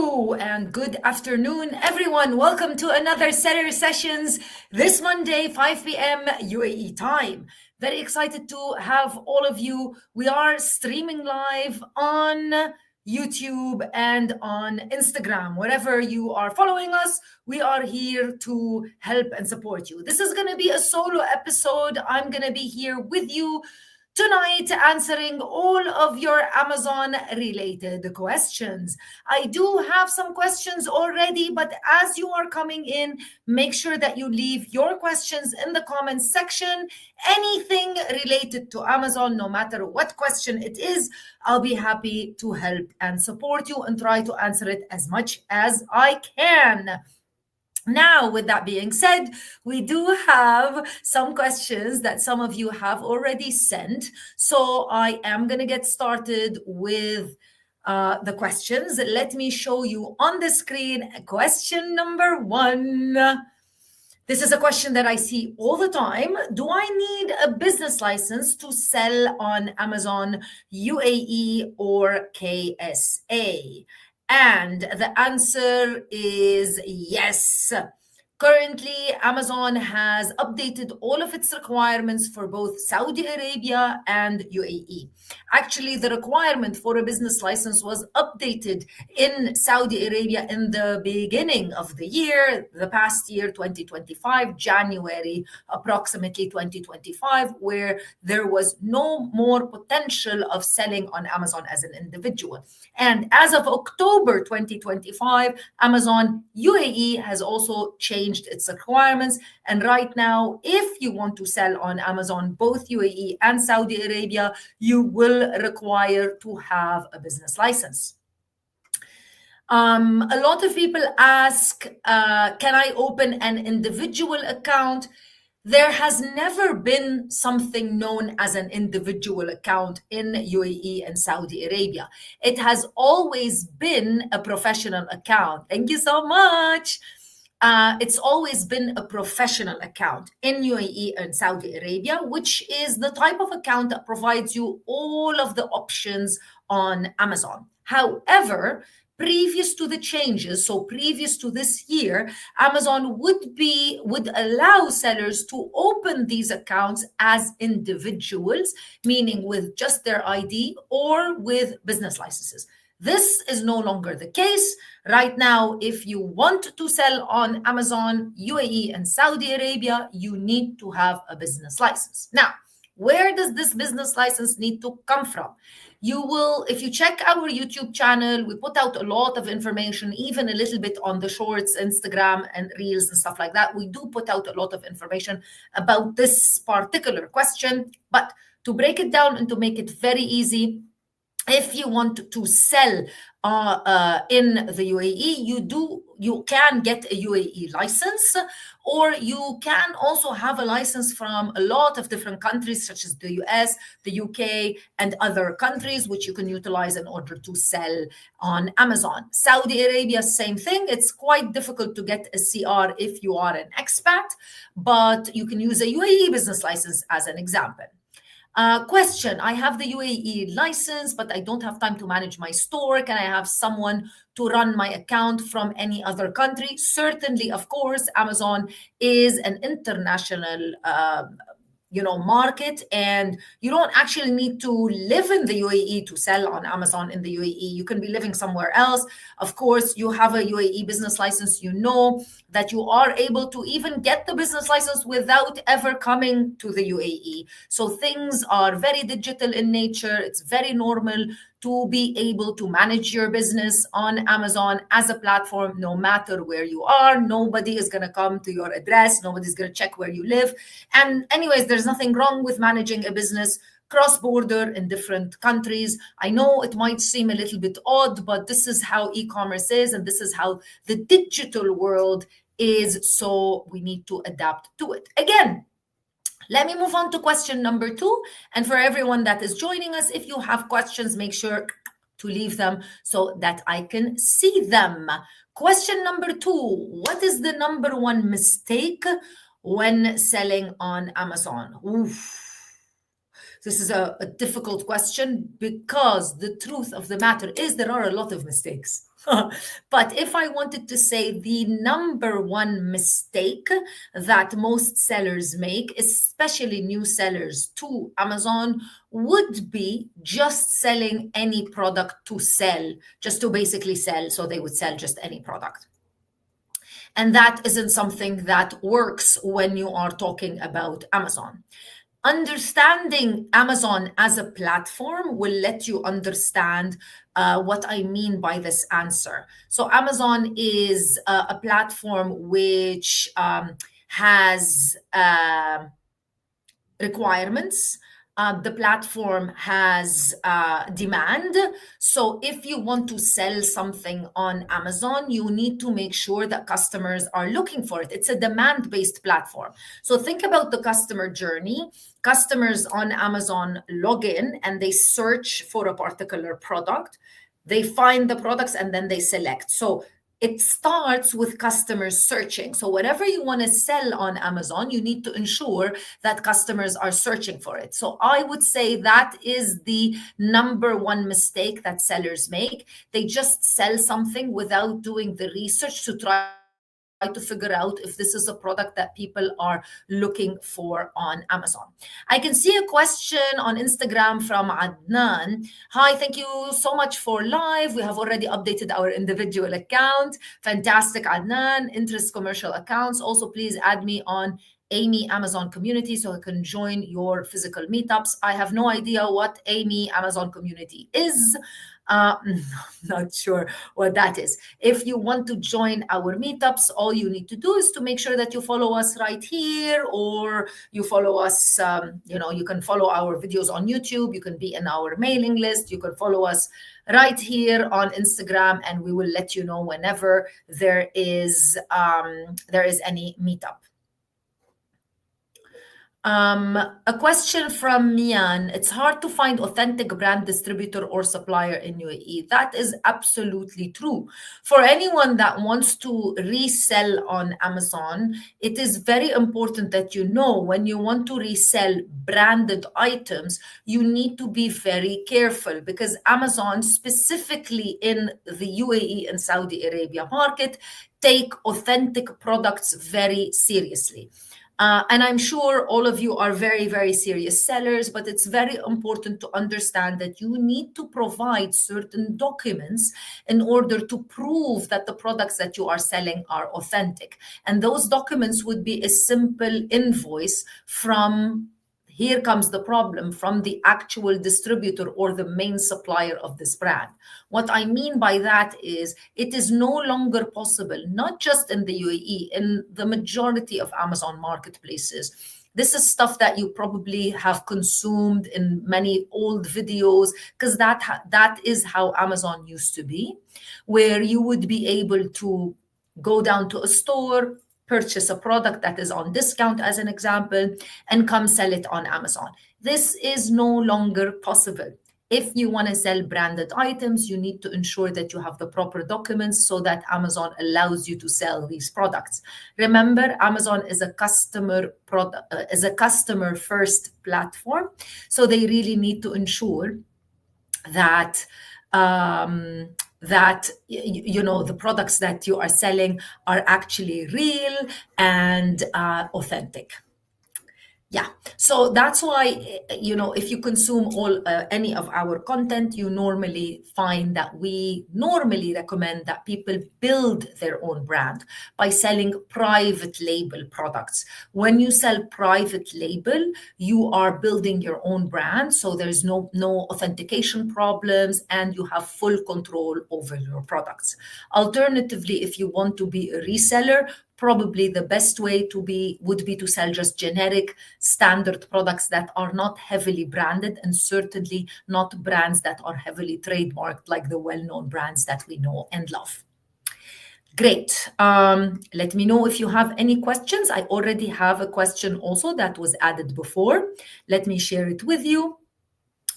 Hello and good afternoon, everyone. Welcome to another Seller Sessions this Monday, 5 p.m. UAE time. Very excited to have all of you. We are streaming live on YouTube and on Instagram. Wherever you are following us, we are here to help and support you. This is going to be a solo episode. I'm going to be here with you tonight answering all of your Amazon related questions. I do have some questions already, but as you are coming in, make sure that you leave your questions in the comments section. Anything related to Amazon, no matter what question it is, I'll be happy to help and support you and try to answer it as much as I can. Now, with that being said, we do have some questions that some of you have already sent. So I am going to get started with the questions. Let me show you on the screen question number 1. This is a question that I see all the time. Do I need a business license to sell on Amazon UAE or KSA? And the answer is yes. Currently, Amazon has updated all of its requirements for both Saudi Arabia and UAE. Actually, the requirement for a business license was updated in Saudi Arabia in the beginning of the year, the past year, 2025, January, approximately 2025, where there was no more potential of selling on Amazon as an individual. And as of October 2025, Amazon UAE has also changed its requirements. And right now, if you want to sell on Amazon, both UAE and Saudi Arabia, you will require to have a business license. A lot of people ask, can I open an individual account? There has never been something known as an individual account in UAE and Saudi Arabia. It has always been a professional account. Thank you so much. It's always been a professional account in UAE and Saudi Arabia, which is the type of account that provides you all of the options on Amazon. However, previous to the changes, so previous to this year, Amazon would allow sellers to open these accounts as individuals, meaning with just their ID or with business licenses. This is no longer the case. Right now, if you want to sell on Amazon, UAE, and Saudi Arabia, you need to have a business license. Now, where does this business license need to come from? You will, if you check our YouTube channel, we put out a lot of information, even a little bit on the shorts, Instagram, and Reels and stuff like that. We do put out a lot of information about this particular question. But to break it down and to make it very easy, if you want to sell in the UAE, you can get a UAE license, or you can also have a license from a lot of different countries, such as the US, the UK, and other countries, which you can utilize in order to sell on Amazon. Saudi Arabia, same thing. It's quite difficult to get a CR if you are an expat, but you can use a UAE business license as an example. Question, I have the UAE license, but I don't have time to manage my store. Can I have someone to run my account from any other country? Certainly, of course. Amazon is an international market, and you don't actually need to live in the UAE to sell on Amazon in the UAE. You can be living somewhere else. Of course, you have a UAE business license. You know that you are able to even get the business license without ever coming to the UAE. So things are very digital in nature. It's very normal to be able to manage your business on Amazon as a platform, no matter where you are. Nobody is going to come to your address. Nobody's going to check where you live. And anyways, there's nothing wrong with managing a business cross-border in different countries. I know it might seem a little bit odd, but this is how e-commerce is, and this is how the digital world is. So we need to adapt to it. Again, let me move on to question number 2. And for everyone that is joining us, if you have questions, make sure to leave them so that I can see them. Question number 2, what is the number 1 mistake when selling on Amazon? Oof. This is a difficult question because the truth of the matter is there are a lot of mistakes. But if I wanted to say the number one mistake that most sellers make, especially new sellers to Amazon, would be just selling any product to sell, just to basically sell. So they would sell just any product. And that isn't something that works when you are talking about Amazon. Understanding Amazon as a platform will let you understand what I mean by this answer. So Amazon is a platform which has requirements. The platform has demand. So if you want to sell something on Amazon, you need to make sure that customers are looking for it. It's a demand-based platform. So think about the customer journey. Customers on Amazon log in and they search for a particular product. They find the products and then they select. So it starts with customers searching. So whatever you want to sell on Amazon, you need to ensure that customers are searching for it. So I would say that is the number one mistake that sellers make. They just sell something without doing the research to try to figure out if this is a product that people are looking for on Amazon. I can see a question on Instagram from Adnan. Hi, thank you so much for live. We have already updated our individual account. Fantastic, Adnan. Interest commercial accounts. Also, please add me on Amy Amazon community so I can join your physical meetups. I have no idea what Amy Amazon community is. Not sure what that is. If you want to join our meetups, all you need to do is to make sure that you follow us right here, or you follow us, you can follow our videos on YouTube, you can be in our mailing list, you can follow us right here on Instagram, and we will let you know whenever there is any meetup. A question from Mian. It's hard to find authentic brand distributor or supplier in UAE. That is absolutely true. For anyone that wants to resell on Amazon, it is very important that you know when you want to resell branded items, you need to be very careful because Amazon, specifically in the UAE and Saudi Arabia market, take authentic products very seriously. And I'm sure all of you are very, very serious sellers, but it's very important to understand that you need to provide certain documents in order to prove that the products that you are selling are authentic. And those documents would be a simple invoice from, here comes the problem, from the actual distributor or the main supplier of this brand. What I mean by that is it is no longer possible, not just in the UAE, in the majority of Amazon marketplaces. This is stuff that you probably have consumed in many old videos, because that is how Amazon used to be, where you would be able to go down to a store, purchase a product that is on discount, as an example, and come sell it on Amazon. This is no longer possible. If you want to sell branded items, you need to ensure that you have the proper documents so that Amazon allows you to sell these products. Remember, Amazon is a customer first platform, so they really need to ensure that the products that you are selling are actually real and authentic. Yeah, so that's why, if you consume any of our content, you normally find that we normally recommend that people build their own brand by selling private label products. When you sell private label, you are building your own brand, so there's no authentication problems and you have full control over your products. Alternatively, if you want to be a reseller, probably the best way would be to sell just generic standard products that are not heavily branded, and certainly not brands that are heavily trademarked like the well-known brands that we know and love. Great. Let me know if you have any questions. I already have a question also that was added before. Let me share it with you.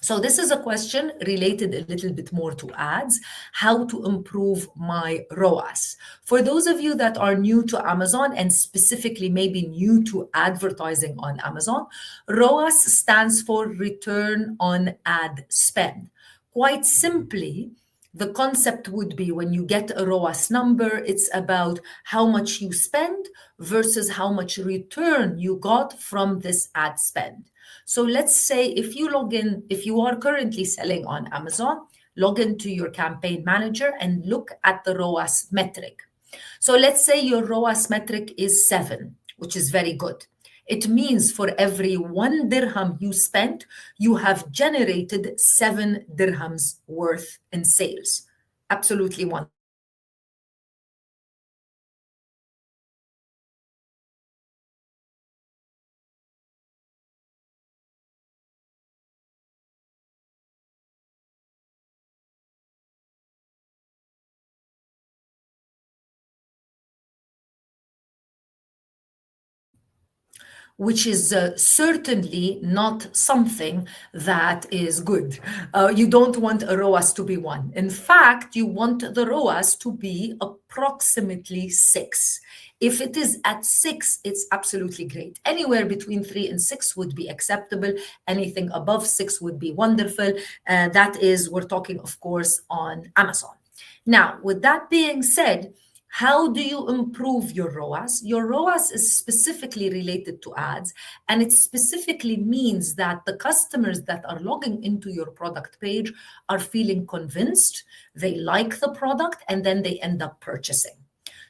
So this is a question related a little bit more to ads, how to improve my ROAS. For those of you that are new to Amazon and specifically maybe new to advertising on Amazon, ROAS stands for return on ad spend. Quite simply, the concept would be when you get a ROAS number, it's about how much you spend versus how much return you got from this ad spend. So let's say if you log in, if you are currently selling on Amazon, log into your campaign manager and look at the ROAS metric. So let's say your ROAS metric is 7, which is very good. It means for every 1 dirham you spent, you have generated 7 dirhams worth in sales. Absolutely wonderful. Which is certainly not something that is good. You don't want a ROAS to be 1. In fact, you want the ROAS to be approximately 6. If it is at 6, it's absolutely great. Anywhere between 3 and 6 would be acceptable. Anything above 6 would be wonderful. That is, we're talking, of course, on Amazon. Now, with that being said, how do you improve your ROAS? Your ROAS is specifically related to ads, and it specifically means that the customers that are logging into your product page are feeling convinced, they like the product, and then they end up purchasing.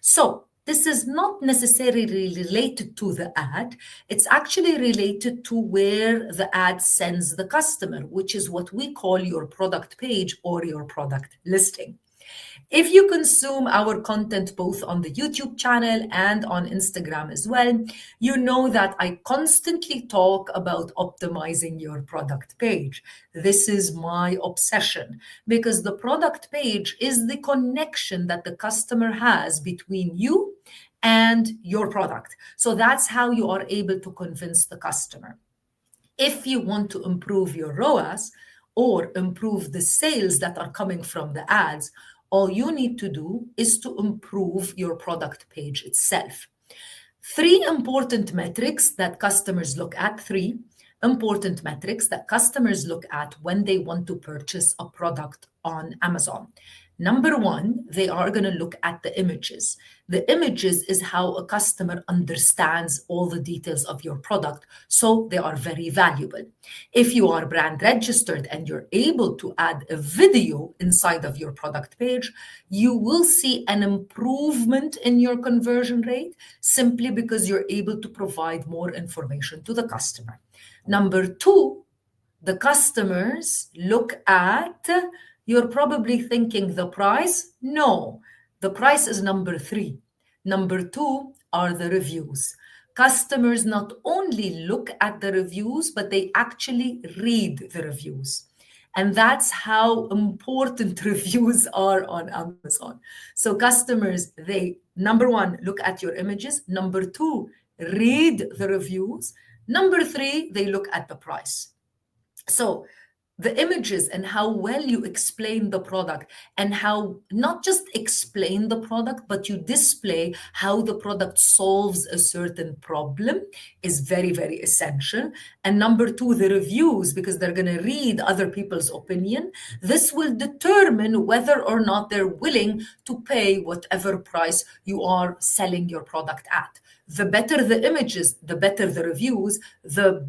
So this is not necessarily related to the ad. It's actually related to where the ad sends the customer, which is what we call your product page or your product listing. If you consume our content both on the YouTube channel and on Instagram as well, you know that I constantly talk about optimizing your product page. This is my obsession because the product page is the connection that the customer has between you and your product. So that's how you are able to convince the customer. If you want to improve your ROAS or improve the sales that are coming from the ads, all you need to do is to improve your product page itself. 3 important metrics that customers look at, 3 important metrics that customers look at when they want to purchase a product on Amazon. Number 1, they are going to look at the images. The images is how a customer understands all the details of your product, so they are very valuable. If you are brand registered and you're able to add a video inside of your product page, you will see an improvement in your conversion rate simply because you're able to provide more information to the customer. Number 2, the customers look at, you're probably thinking the price. No, the price is number 3. Number 2 are the reviews. Customers not only look at the reviews, but they actually read the reviews. And that's how important reviews are on Amazon. So customers, they, number 1, look at your images. Number 2, read the reviews. Number 3, they look at the price. So the images and how well you explain the product and how not just explain the product, but you display how the product solves a certain problem is very, very essential. And number 2, the reviews, because they're going to read other people's opinion. This will determine whether or not they're willing to pay whatever price you are selling your product at. The better the images, the better the reviews, the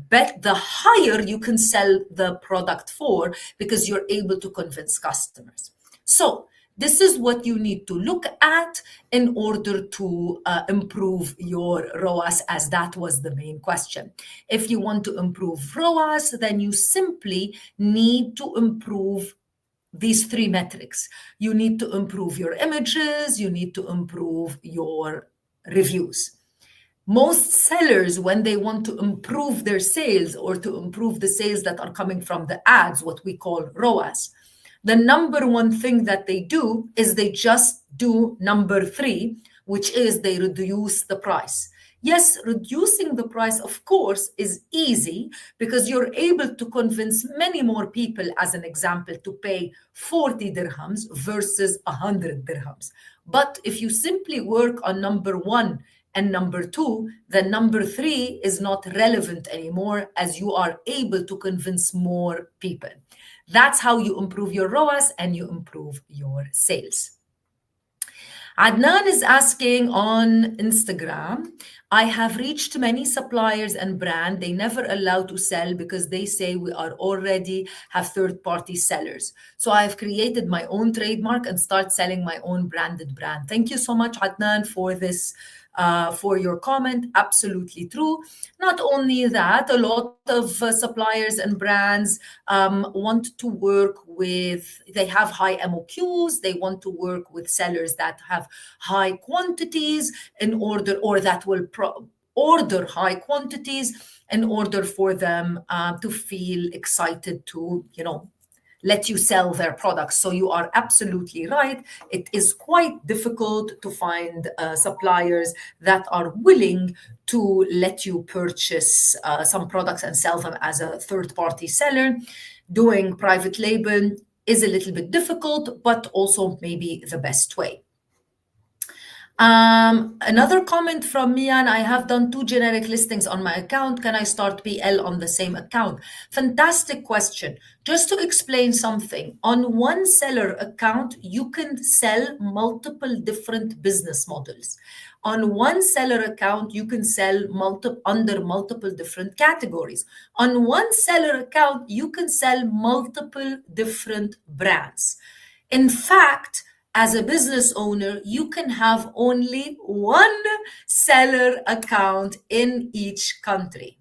higher you can sell the product for because you're able to convince customers. So this is what you need to look at in order to improve your ROAS, as that was the main question. If you want to improve ROAS, then you simply need to improve these 3 metrics. You need to improve your images, you need to improve your reviews. Most sellers, when they want to improve their sales or to improve the sales that are coming from the ads, what we call ROAS, the number 1 thing that they do is they just do number 3, which is they reduce the price. Yes, reducing the price, of course, is easy because you're able to convince many more people, as an example, to pay 40 dirhams versus 100 dirhams. But if you simply work on number one and number two, then number three is not relevant anymore as you are able to convince more people. That's how you improve your ROAS and you improve your sales. Adnan is asking on Instagram, I have reached many suppliers and brand. They never allow to sell because they say we are already have third-party sellers. So I have created my own trademark and start selling my own branded brand. Thank you so much, Adnan, for this. For your comment, absolutely true. Not only that, a lot of suppliers and brands want to work with, they have high MOQs, they want to work with sellers that have high quantities in order, or that will order high quantities in order for them to feel excited to, let you sell their products. So you are absolutely right. It is quite difficult to find suppliers that are willing to let you purchase some products and sell them as a third-party seller. Doing private label is a little bit difficult, but also maybe the best way. Another comment from Mian, I have done 2 generic listings on my account. Can I start PL on the same account? Fantastic question. Just to explain something, on one seller account, you can sell multiple different business models. On one seller account, you can sell under multiple different categories. On one seller account, you can sell multiple different brands. In fact, as a business owner, you can have only one seller account in each country.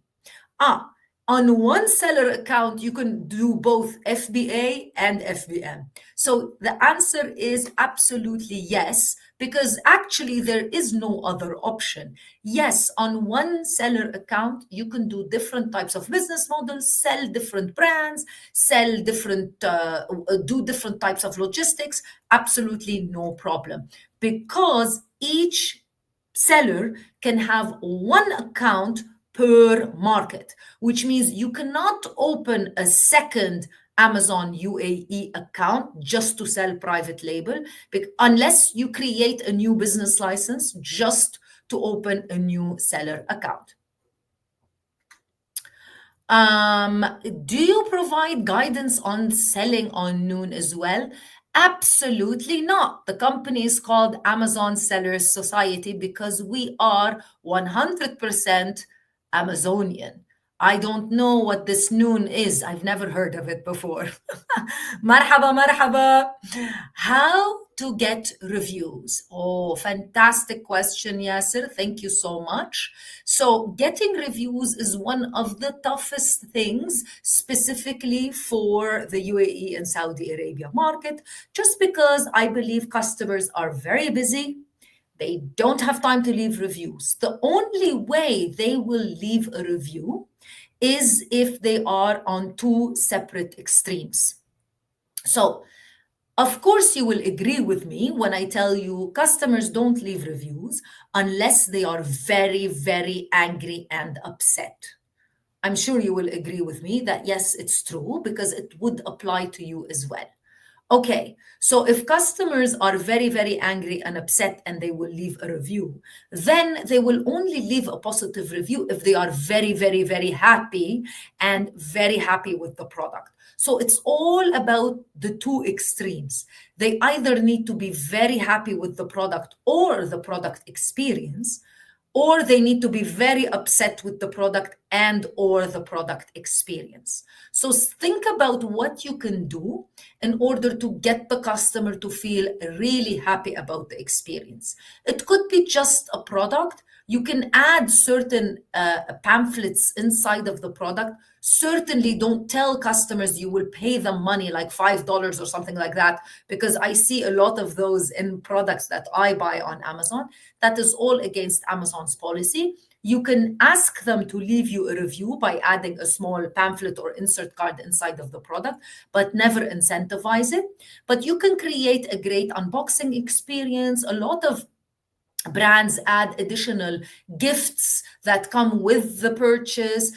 On one seller account, you can do both FBA and FBM. So the answer is absolutely yes, because actually there is no other option. Yes, on one seller account, you can do different types of business models, sell different brands, do different types of logistics, absolutely no problem. Because each seller can have one account per market, which means you cannot open a second Amazon UAE account just to sell private label, unless you create a new business license just to open a new seller account. Do you provide guidance on selling on Noon as well? Absolutely not. The company is called Amazon Sellers Society because we are 100% Amazonian. I don't know what this Noon is. I've never heard of it before. Marhaba, marhaba. How to get reviews? Oh, fantastic question, Yasser. Thank you so much. So getting reviews is one of the toughest things, specifically for the UAE and Saudi Arabia market, just because I believe customers are very busy. They don't have time to leave reviews. The only way they will leave a review is if they are on two separate extremes. So, of course, you will agree with me when I tell you customers don't leave reviews unless they are very, very angry and upset. I'm sure you will agree with me that yes, it's true because it would apply to you as well. Okay, so if customers are very, very angry and upset and they will leave a review, then they will only leave a positive review if they are very, very, very happy and very happy with the product. So it's all about the two extremes. They either need to be very happy with the product or the product experience, or they need to be very upset with the product and or the product experience. So think about what you can do in order to get the customer to feel really happy about the experience. It could be just a product. You can add certain pamphlets inside of the product. Certainly don't tell customers you will pay them money like $5 or something like that, because I see a lot of those in products that I buy on Amazon. That is all against Amazon's policy. You can ask them to leave you a review by adding a small pamphlet or insert card inside of the product, but never incentivize it. But you can create a great unboxing experience. A lot of Brands add additional gifts that come with the purchase.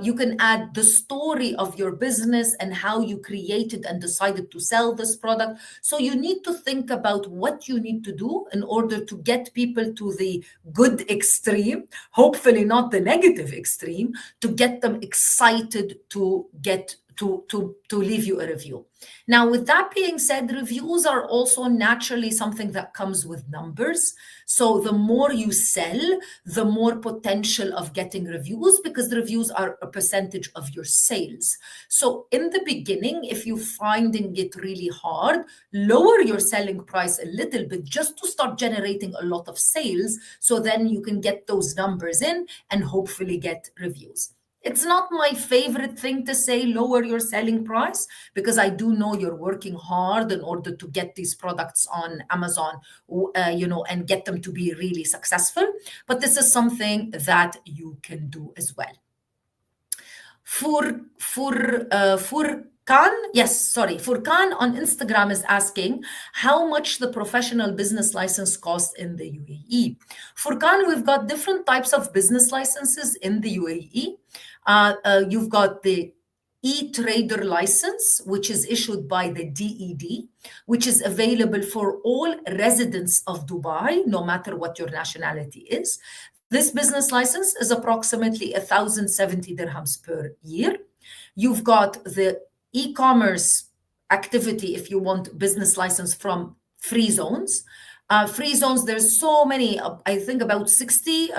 You can add the story of your business and how you created and decided to sell this product. So you need to think about what you need to do in order to get people to the good extreme, hopefully not the negative extreme, to get them excited to get to leave you a review. Now, with that being said, reviews are also naturally something that comes with numbers. So the more you sell, the more potential of getting reviews, because the reviews are a percentage of your sales. So in the beginning, if you're finding it really hard, lower your selling price a little bit just to start generating a lot of sales. So then you can get those numbers in and hopefully get reviews. It's not my favorite thing to say, lower your selling price, because I do know you're working hard in order to get these products on Amazon, and get them to be really successful. But this is something that you can do as well. Furkan on Instagram is asking how much the professional business license costs in the UAE. Furkan, we've got different types of business licenses in the UAE. You've got the e-trader license, which is issued by the DED, which is available for all residents of Dubai, no matter what your nationality is. This business license is approximately 1,070 dirhams per year. You've got the e-commerce activity if you want business license from free zones. Free zones, there's so many, I think around 60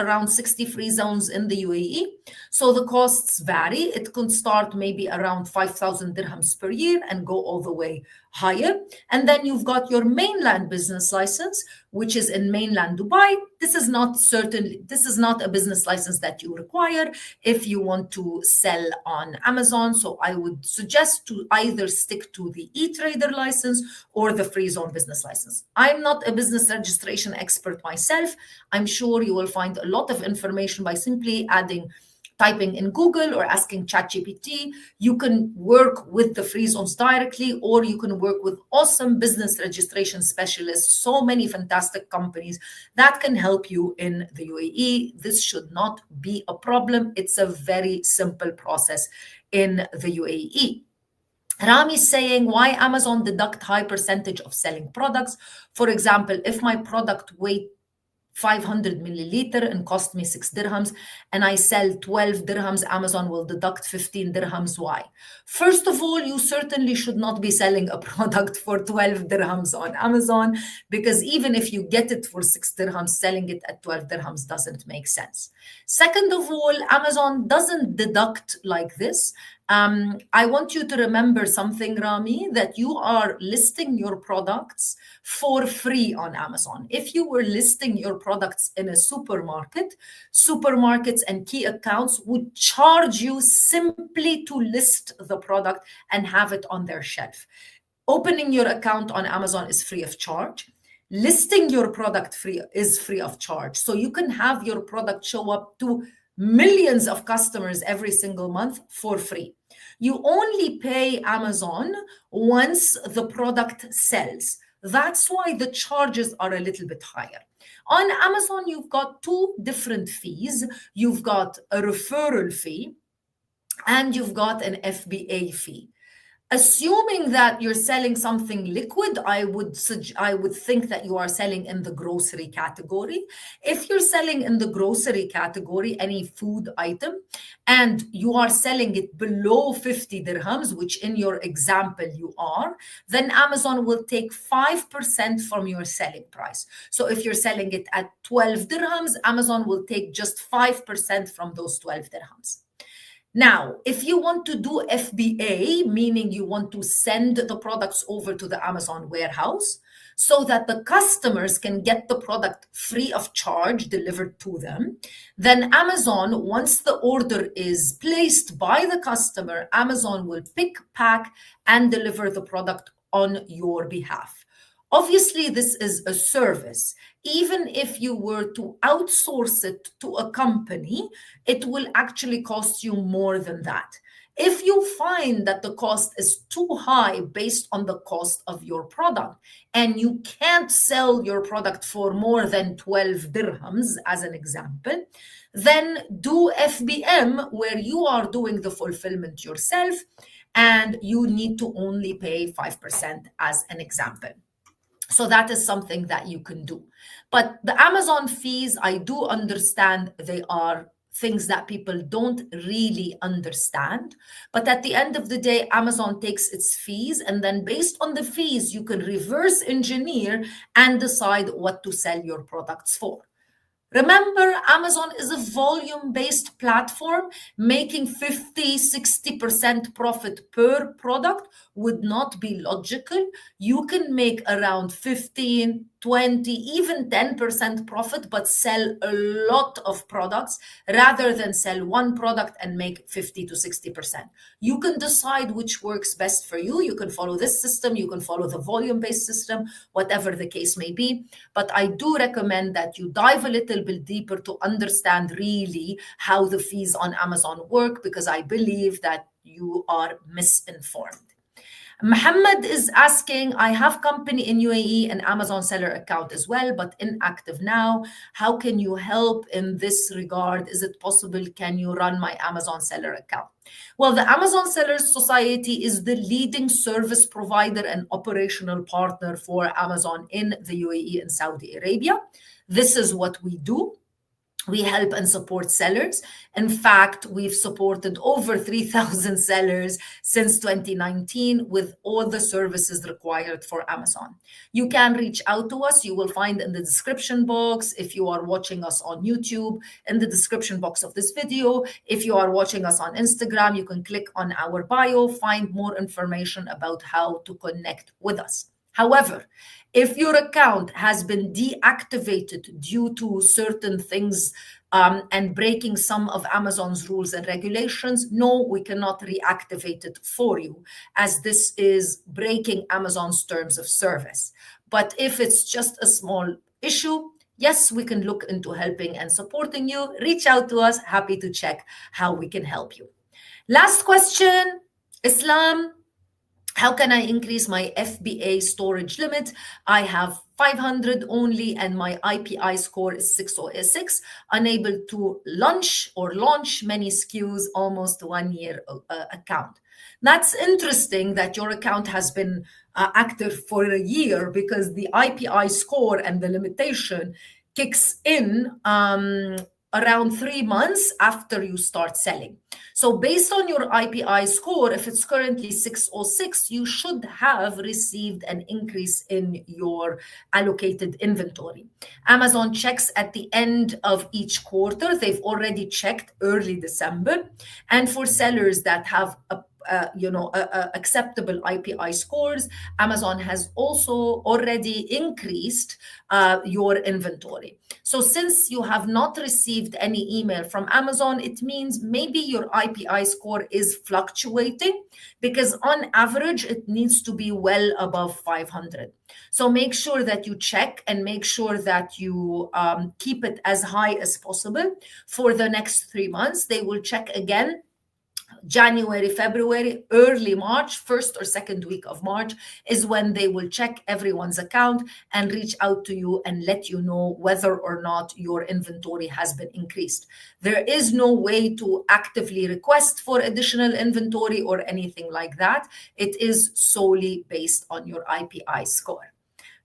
free zones in the UAE. So the costs vary. It can start maybe around 5,000 dirhams per year and go all the way higher. And then you've got your mainland business license, which is in mainland Dubai. This is not a business license that you require if you want to sell on Amazon. So I would suggest to either stick to the e-trader license or the free zone business license. I'm not a business registration expert myself. I'm sure you will find a lot of information by simply typing in Google or asking ChatGPT. You can work with the free zones directly, or you can work with awesome business registration specialists, so many fantastic companies that can help you in the UAE. This should not be a problem. It's a very simple process in the UAE. Rami is saying, why Amazon deduct high percentage of selling products? For example, if my product weight 500 milliliter and cost me 6 dirhams and I sell 12 dirhams, Amazon will deduct 15 dirhams. Why? First of all, you certainly should not be selling a product for 12 dirhams on Amazon, because even if you get it for 6 dirhams, selling it at 12 dirhams doesn't make sense. Second of all, Amazon doesn't deduct like this. I want you to remember something, Rami, that you are listing your products for free on Amazon. If you were listing your products in a supermarket, supermarkets and key accounts would charge you simply to list the product and have it on their shelf. Opening your account on Amazon is free of charge. Listing your product is free of charge. So you can have your product show up to millions of customers every single month for free. You only pay Amazon once the product sells. That's why the charges are a little bit higher. On Amazon, you've got two different fees. You've got a referral fee and you've got an FBA fee. Assuming that you're selling something liquid, I would think that you are selling in the grocery category. If you're selling in the grocery category, any food item, and you are selling it below 50 dirhams, which in your example you are, then Amazon will take 5% from your selling price. So if you're selling it at 12 dirhams, Amazon will take just 5% from those 12 dirhams. Now, if you want to do FBA, meaning you want to send the products over to the Amazon warehouse so that the customers can get the product free of charge delivered to them, then Amazon, once the order is placed by the customer, Amazon will pick, pack, and deliver the product on your behalf. Obviously, this is a service. Even if you were to outsource it to a company, it will actually cost you more than that. If you find that the cost is too high based on the cost of your product, and you can't sell your product for more than 12 dirhams, as an example, then do FBM, where you are doing the fulfillment yourself and you need to only pay 5%, as an example. So that is something that you can do. But the Amazon fees, I do understand they are things that people don't really understand. But at the end of the day, Amazon takes its fees, and then based on the fees, you can reverse engineer and decide what to sell your products for. Remember, Amazon is a volume-based platform. Making 50, 60% profit per product would not be logical. You can make around 15, 20, even 10% profit, but sell a lot of products rather than sell one product and make 50 to 60%. You can decide which works best for you. You can follow this system, you can follow the volume-based system, whatever the case may be. But I do recommend that you dive a little bit deeper to understand really how the fees on Amazon work, because I believe that you are misinformed. Muhammad is asking, I have company in UAE and Amazon seller account as well, but inactive now. How can you help in this regard? Is it possible? Can you run my Amazon seller account? Well, the Amazon Sellers Society is the leading service provider and operational partner for Amazon in the UAE and Saudi Arabia. This is what we do. We help and support sellers. In fact, we've supported over 3,000 sellers since 2019 with all the services required for Amazon. You can reach out to us. You will find in the description box, if you are watching us on YouTube, in the description box of this video. If you are watching us on Instagram, you can click on our bio, find more information about how to connect with us. However, if your account has been deactivated due to certain things and breaking some of Amazon's rules and regulations, no, we cannot reactivate it for you, as this is breaking Amazon's terms of service. But if it's just a small issue, yes, we can look into helping and supporting you. Reach out to us. Happy to check how we can help you. Last question, Islam. How can I increase my FBA storage limit? I have 500 only and my IPI score is 606, unable to launch many SKUs, almost 1 year account. That's interesting that your account has been active for a year, because the IPI score and the limitation kicks in around 3 months after you start selling. So based on your IPI score, if it's currently 606, you should have received an increase in your allocated inventory. Amazon checks at the end of each quarter. They've already checked early December. And for sellers that have acceptable IPI scores, Amazon has also already increased your inventory. So since you have not received any email from Amazon, it means maybe your IPI score is fluctuating, because on average, it needs to be well above 500. So make sure that you check and make sure that you keep it as high as possible for the next 3 months. They will check again January, February, early March, first or second week of March is when they will check everyone's account and reach out to you and let you know whether or not your inventory has been increased. There is no way to actively request for additional inventory or anything like that. It is solely based on your IPI score.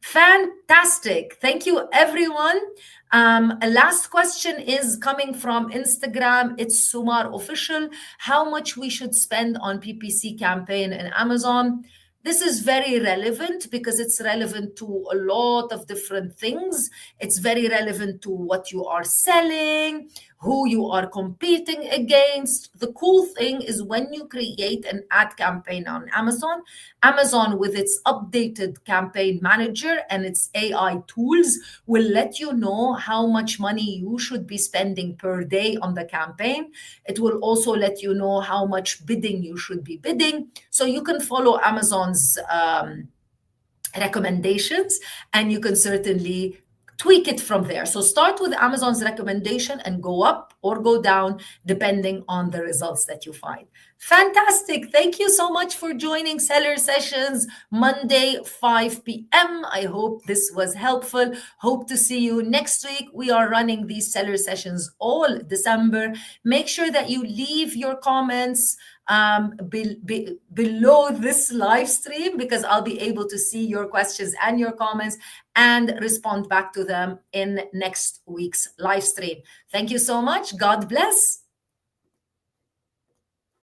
Fantastic. Thank you, everyone. A last question is coming from Instagram. It's Sumar Official. How much we should spend on PPC campaign in Amazon? This is very relevant because it's relevant to a lot of different things. It's very relevant to what you are selling, who you are competing against. The cool thing is when you create an ad campaign on Amazon, Amazon with its updated campaign manager and its AI tools will let you know how much money you should be spending per day on the campaign. It will also let you know how much bidding you should be bidding. So you can follow Amazon's recommendations, and you can certainly tweak it from there. So start with Amazon's recommendation and go up or go down depending on the results that you find. Fantastic. Thank you so much for joining Seller Sessions Monday, 5 p.m. I hope this was helpful. Hope to see you next week. We are running these Seller Sessions all December. Make sure that you leave your comments below this live stream, because I'll be able to see your questions and your comments and respond back to them in next week's live stream. Thank you so much. God bless.